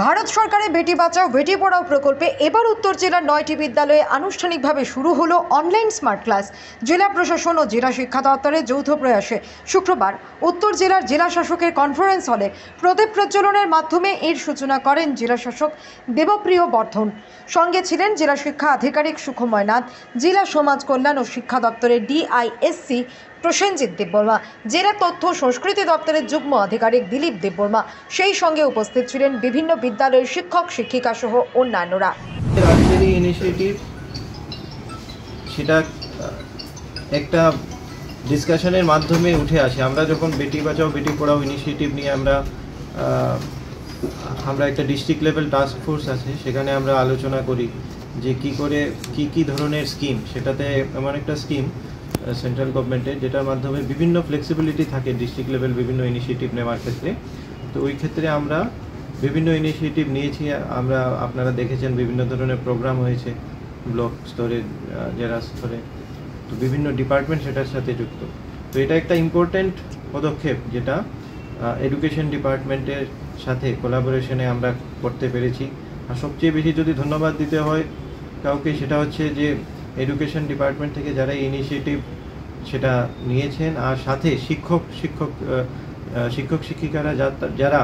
ভারত সরকারের বেটি বাঁচাও বেটি পড়াও প্রকল্পে এবার উত্তর জেলার 9টি বিদ্যালয়ে আনুষ্ঠানিকভাবে শুরু হলো অনলাইন স্মার্ট ক্লাস। জেলা প্রশাসন ও জেলা শিক্ষা দপ্তরের যৌথ প্রয়াসে শুক্রবার উত্তর জেলার জেলা শাসকের কনফারেন্স হলে প্রদীপ প্রজ্বলনের মাধ্যমে এর সূচনা করেন জেলা শাসক দেবপ্রিয় বর্ধন। সঙ্গে ছিলেন জেলা শিক্ষা আধিকারিক সুখময় নাথ, জেলা সমাজ কল্যাণ ও শিক্ষা দপ্তরের ডিআইএসসি প্রসেনজিৎ দেববর্মা, জেলা তথ্য সংস্কৃতি দপ্তরের যুগ্ম আধিকারিক দিলীপ দেববর্মা। সেই সঙ্গে উপস্থিত ছিলেন বিভিন্ন বিদ্যালয়ের শিক্ষক শিক্ষিকা সহ অন্যান্যরা। রাজ্যের ইনিশিয়েটিভ সেটা একটা ডিসকাশনের মাধ্যমে উঠে আসে। আমরা যখন বেটি বাঁচাও বেটি পড়াও ইনিশিয়েটিভ নিয়ে আমরা একটা ডিস্ট্রিক্ট লেভেল টাস্ক ফোর্স আছে, সেখানে আমরা আলোচনা করি যে কী ধরনের স্কিম, সেটাতে এমন একটা স্কিম সেন্ট্রাল গভর্নমেন্টের যেটার মাধ্যমে বিভিন্ন ফ্লেক্সিবিলিটি থাকে ডিস্ট্রিক্ট লেভেল বিভিন্ন ইনিশিয়েটিভ নেওয়ার ক্ষেত্রে। তো ওই ক্ষেত্রে আমরা বিভিন্ন ইনিশিয়েটিভ নিয়েছি। আপনারা দেখেছেন বিভিন্ন ধরনের প্রোগ্রাম হয়েছে ব্লক স্তরে, জেলা স্তরে, তো বিভিন্ন ডিপার্টমেন্ট সেটার সাথে যুক্ত। তো এটা একটা ইম্পর্ট্যান্ট পদক্ষেপ যেটা এডুকেশন ডিপার্টমেন্টের সাথে কোলাবোরেশনে আমরা করতে পেরেছি। আর সবচেয়ে বেশি যদি ধন্যবাদ দিতে হয় কাউকে, সেটা হচ্ছে যে এডুকেশন ডিপার্টমেন্ট থেকে যারা এই ইনিশিয়েটিভ সেটা নিয়েছেন, আর সাথে শিক্ষক শিক্ষিকারা যারা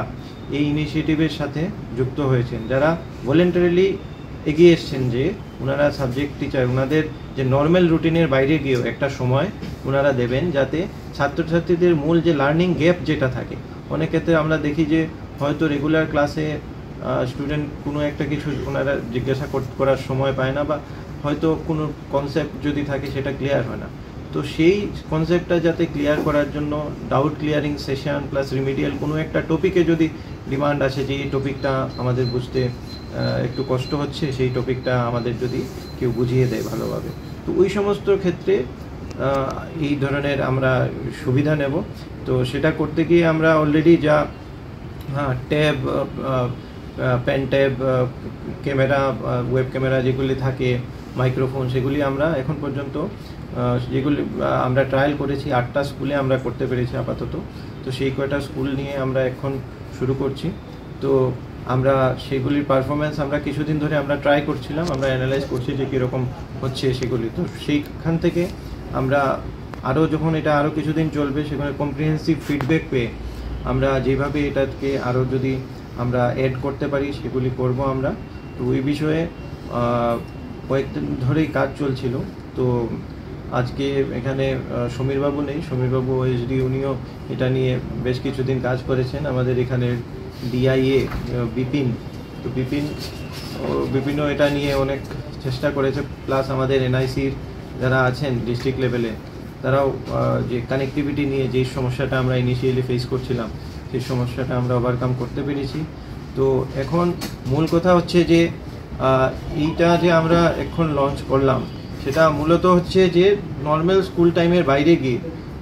এই ইনিশিয়েটিভের সাথে যুক্ত হয়েছেন, যারা ভলেন্টারিলি এগিয়ে এসছেন যে ওনারা সাবজেক্ট টিচার, ওনাদের যে নর্মাল রুটিনের বাইরে গিয়েও একটা সময় ওনারা দেবেন যাতে ছাত্রছাত্রীদের মূল যে লার্নিং গ্যাপ যেটা থাকে। অনেক ক্ষেত্রে আমরা দেখি যে হয়তো রেগুলার ক্লাসে স্টুডেন্ট কোনো একটা কিছু ওনারা জিজ্ঞাসা করার সময় পায় না, বা হয়তো কোনো কনসেপ্ট যদি থাকে সেটা ক্লিয়ার হয় না। তো সেই কনসেপ্টটা যাতে ক্লিয়ার করার জন্য doubt clearing session plus remedial কোনো একটা টপিকে যদি ডিমান্ড আসে যে এই টপিকটা আমাদের বুঝতে একটু কষ্ট হচ্ছে, সেই টপিকটা আমাদের যদি কেউ বুঝিয়ে দেয় ভালোভাবে, তো ওই সমস্ত ক্ষেত্রে এই ধরনের আমরা সুবিধা নেব। তো সেটা করতে গিয়ে আমরা অলরেডি যা tab, pen tab, camera, web camera যেগুলি থাকে, মাইক্রোফোন, সেগুলি আমরা এখন পর্যন্ত যেগুলি আমরা ট্রায়াল করেছি 8টা স্কুলে আমরা করতে পেরেছি আপাতত। তো সেই কয়টা স্কুল নিয়ে আমরা এখন শুরু করছি। তো আমরা সেগুলির পারফরমেন্স আমরা কিছুদিন ধরে আমরা ট্রাই করছিলাম, আমরা অ্যানালাইজ করছি যে কীরকম হচ্ছে সেগুলি। তো সেইখান থেকে আমরা যখন এটা আরও কিছুদিন চলবে, সেখানে কম্প্রিহেন্সিভ ফিডব্যাক পেয়ে আমরা যেভাবে এটাকে আরও যদি আমরা অ্যাড করতে পারি সেগুলি করব আমরা। তো ওই বিষয়ে কয়েকদিন ধরেই কাজ চলছিল। তো আজকে এখানে সমীরবাবু নেই, সমীরবাবু ওএসডি, উনিও এটা নিয়ে বেশ কিছুদিন কাজ করেছেন। আমাদের এখানে ডিআইএ বিপিন, তো বিপিনও এটা নিয়ে অনেক চেষ্টা করেছে, প্লাস আমাদের এনআইসির যারা আছেন ডিস্ট্রিক্ট লেভেলে, তারাও যে কানেক্টিভিটি নিয়ে যেই সমস্যাটা আমরা ইনিশিয়ালি ফেস করছিলাম সেই সমস্যাটা আমরা ওভারকাম করতে পেরেছি। তো এখন মূল কথা হচ্ছে যে এইটা যে আমরা এখন লঞ্চ করলাম সেটা মূলত হচ্ছে যে নর্মাল স্কুল টাইমের বাইরে গিয়ে